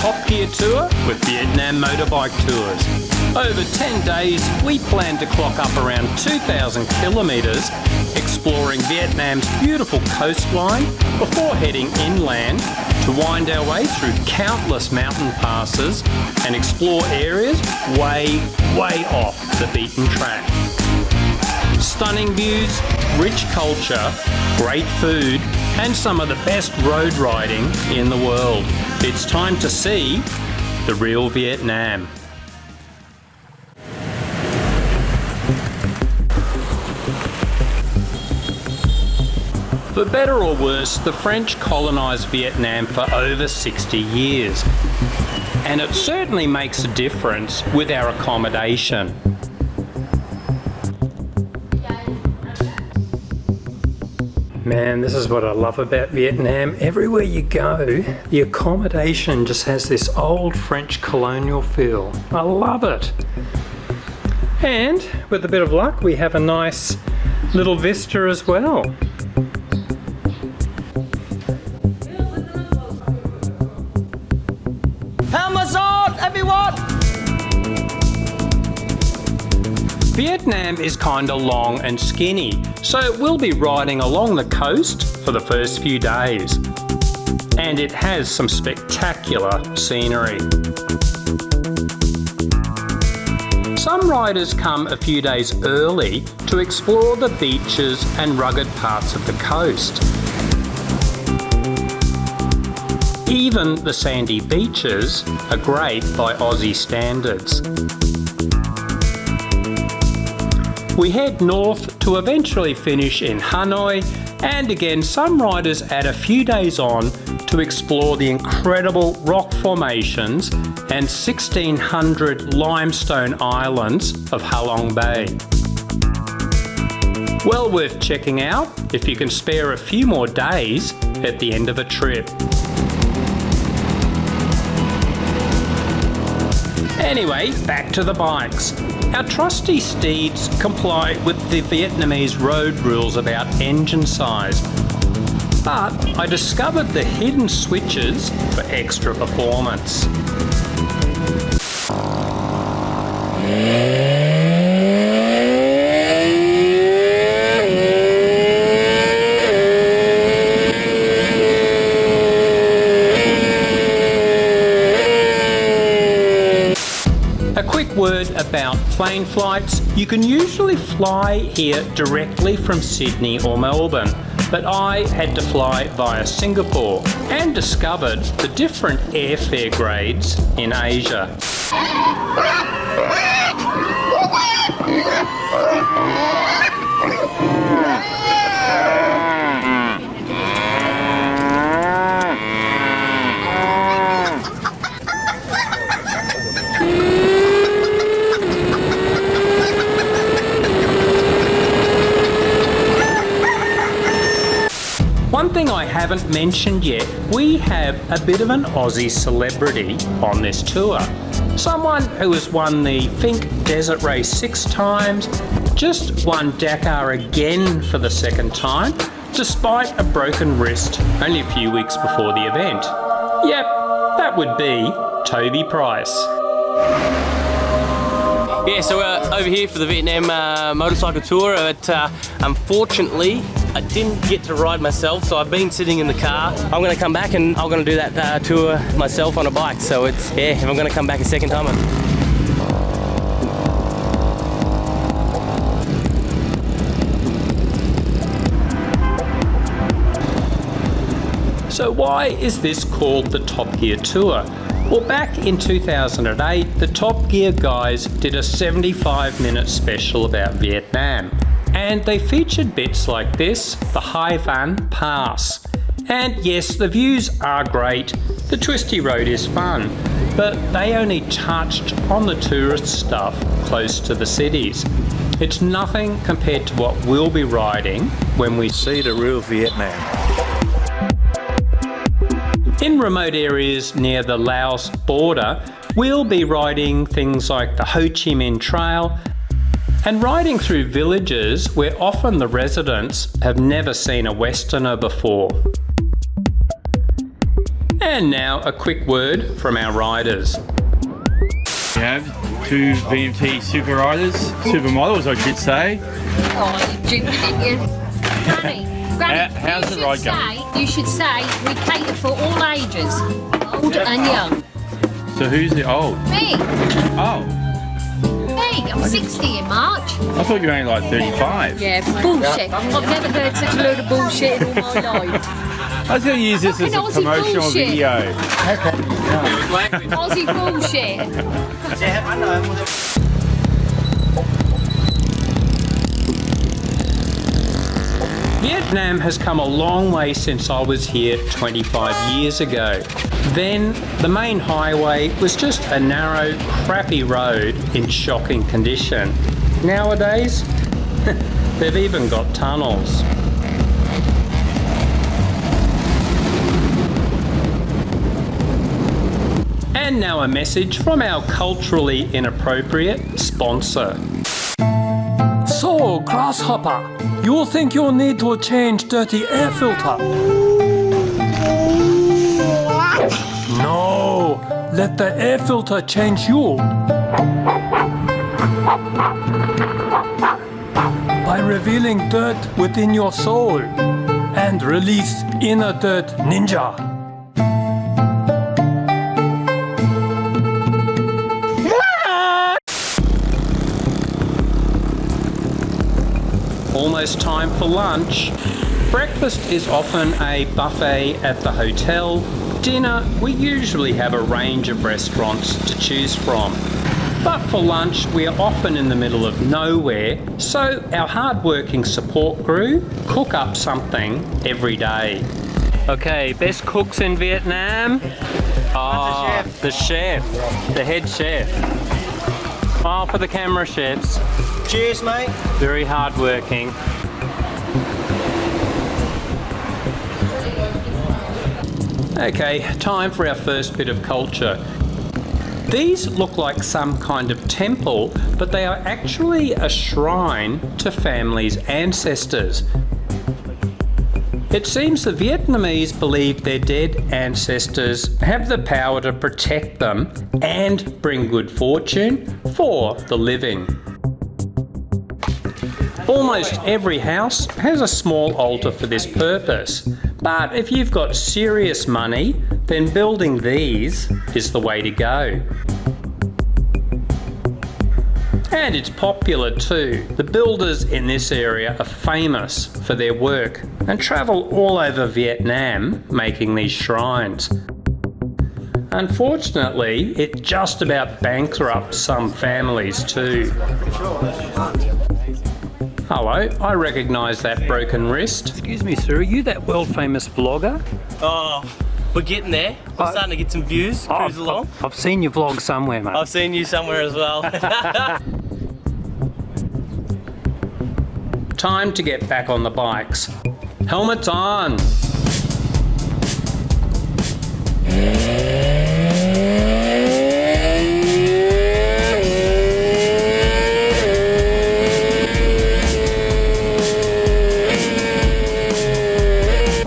Top Gear Tour with Vietnam Motorbike Tours. Over 10 days, we plan to clock up around 2,000 kilometres, exploring Vietnam's beautiful coastline before heading inland to wind our way through countless mountain passes and explore areas way off the beaten track. Stunning views, rich culture, great food, and some of the best road riding in the world. It's time to see the real Vietnam. For better or worse, the French colonised Vietnam for over 60 years. And it certainly makes a difference with our accommodation. Man, this is what I love about Vietnam. Everywhere you go, the accommodation just has this old French colonial feel. I love it. And with a bit of luck, we have a nice little vista as well. Helmets on, everyone! Vietnam is kinda long and skinny, so we'll be riding along the coast for the first few days. And it has some spectacular scenery. Some riders come a few days early to explore the beaches and rugged parts of the coast. Even the sandy beaches are great by Aussie standards. We head north to eventually finish in Hanoi, and again some riders add a few days on to explore the incredible rock formations and 1,600 limestone islands of Halong Bay. Well worth checking out if you can spare a few more days at the end of a trip. Anyway, back to the bikes. Our trusty steeds comply with the Vietnamese road rules about engine size. But I discovered the hidden switches for extra performance. A quick word about plane flights. You can usually fly here directly from Sydney or Melbourne, but I had to fly via Singapore and discovered the different airfare grades in Asia. One thing I haven't mentioned yet, we have a bit of an Aussie celebrity on this tour. Someone who has won the Fink Desert Race 6 times, just won Dakar again for the 2nd time, despite a broken wrist only a few weeks before the event. Yep, that would be Toby Price. Yeah, so we're over here for the Vietnam motorcycle tour, but unfortunately I didn't get to ride myself, so I've been sitting in the car. I'm going to come back and I'm going to do that tour myself on a bike, so it's, yeah, if I'm going to come back a second time. So why is this called the Top Gear Tour? Well, back in 2008, the Top Gear guys did a 75-minute special about Vietnam. And they featured bits like this, the Hai Van Pass. And yes, the views are great, the twisty road is fun, but they only touched on the tourist stuff close to the cities. It's nothing compared to what we'll be riding when we see the real Vietnam. In remote areas near the Laos border, we'll be riding things like the Ho Chi Minh Trail and riding through villages where often the residents have never seen a Westerner before. And now a quick word from our riders. We have two VMT super riders, supermodels I should say. Oh, you jinxed it, you. Granny, How's the ride going? You should say we cater for all ages, old and young. So who's the old? Me, Oh, I'm 60 in March. I thought you were only like 35. Yeah, bullshit. I've never heard such a load of bullshit in all my life. I was going to use this as a Fucking Aussie promotional bullshit. video. Aussie bullshit. Vietnam has come a long way since I was here 25 years ago. Then, the main highway was just a narrow, crappy road in shocking condition. Nowadays, they've even got tunnels. And now a message from our culturally inappropriate sponsor. So, Grasshopper, you think you'll need to change dirty air filter? No, let the air filter change you. By revealing dirt within your soul and release inner dirt ninja. Almost time for lunch. Breakfast is often a buffet at the hotel. Dinner, we usually have a range of restaurants to choose from. But for lunch, we are often in the middle of nowhere, so our hard-working support crew cook up something every day. Okay, best cooks in Vietnam? Oh, the chef, the head chef. Smile for the camera, chefs. Cheers, mate. Very hard-working. Okay, time for our first bit of culture. These look like some kind of temple, but they are actually a shrine to families' ancestors. It seems the Vietnamese believe their dead ancestors have the power to protect them and bring good fortune for the living. Almost every house has a small altar for this purpose, but if you've got serious money, then building these is the way to go. And it's popular too. The builders in this area are famous for their work and travel all over Vietnam making these shrines. Unfortunately, it just about bankrupts some families too. Hello, I recognise that broken wrist. Excuse me, sir, are you that world famous vlogger? Oh, we're getting there. We're starting to get some views. Cruise along. I've seen you vlog somewhere, mate. I've seen you somewhere as well. Time to get back on the bikes. Helmets on!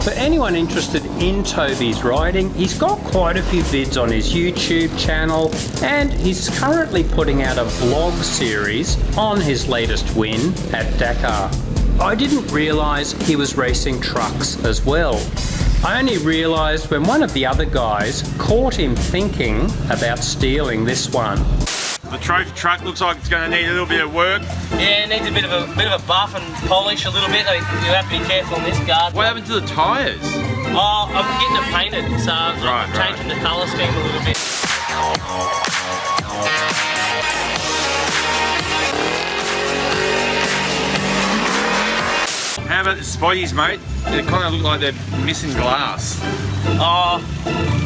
For anyone interested in Toby's riding, he's got quite a few vids on his YouTube channel, and he's currently putting out a vlog series on his latest win at Dakar. I didn't realise he was racing trucks as well. I only realised when one of the other guys caught him thinking about stealing this one. The trophy truck looks like it's going to need a little bit of work. Yeah, it needs a bit of a buff and polish a little bit. You have to be careful on this guard. What happened to the tyres? Oh, I'm getting it painted, so I'm changing the colour scheme a little bit. How about the spotties, mate? They kind of look like they're missing glass. Oh,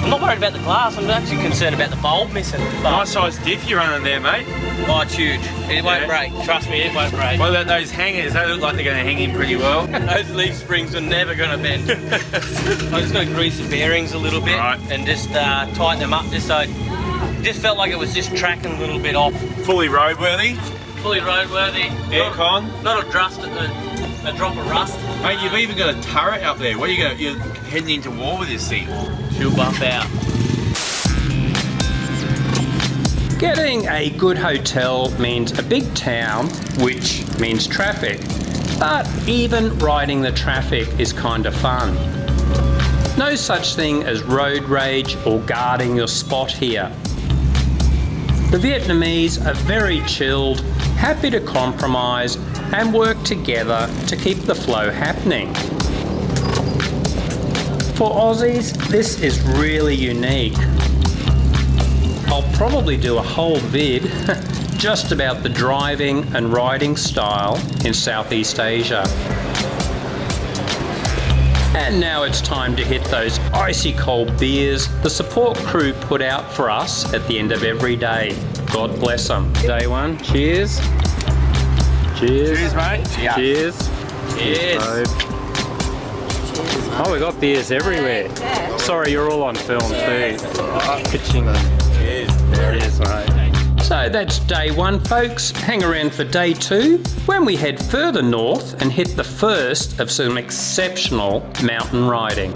I'm not worried about the glass. I'm actually concerned about the bulb missing. Nice size diff you're running there, mate. Oh, it's huge. It won't break. Trust me, it won't break. What about those hangers? They look like they're going to hang in pretty well. Those leaf springs are never going to bend. I'm just going to grease the bearings a little bit and just tighten them up just so it just felt like it was just tracking a little bit off. Fully roadworthy. Fully roadworthy. Aircon. Not a dust at a drop of rust. Mate, you've even got a turret up there. What are you going? You're heading into war with this thing. She'll buff out. Getting a good hotel means a big town, which means traffic. But even riding the traffic is kind of fun. No such thing as road rage or guarding your spot here. The Vietnamese are very chilled, happy to compromise and work together to keep the flow happening. For Aussies, this is really unique. I'll probably do a whole vid just about the driving and riding style in Southeast Asia. And now it's time to hit those icy cold beers the support crew put out for us at the end of every day. God bless them. Day one, cheers. Cheers. Cheers, mate. Yeah. Cheers. Cheers. Oh, we got beers everywhere. Sorry, you're all on film too. Pitching. Cheers. Cheers, mate. So that's day one, folks. Hang around for day two when we head further north and hit the first of some exceptional mountain riding.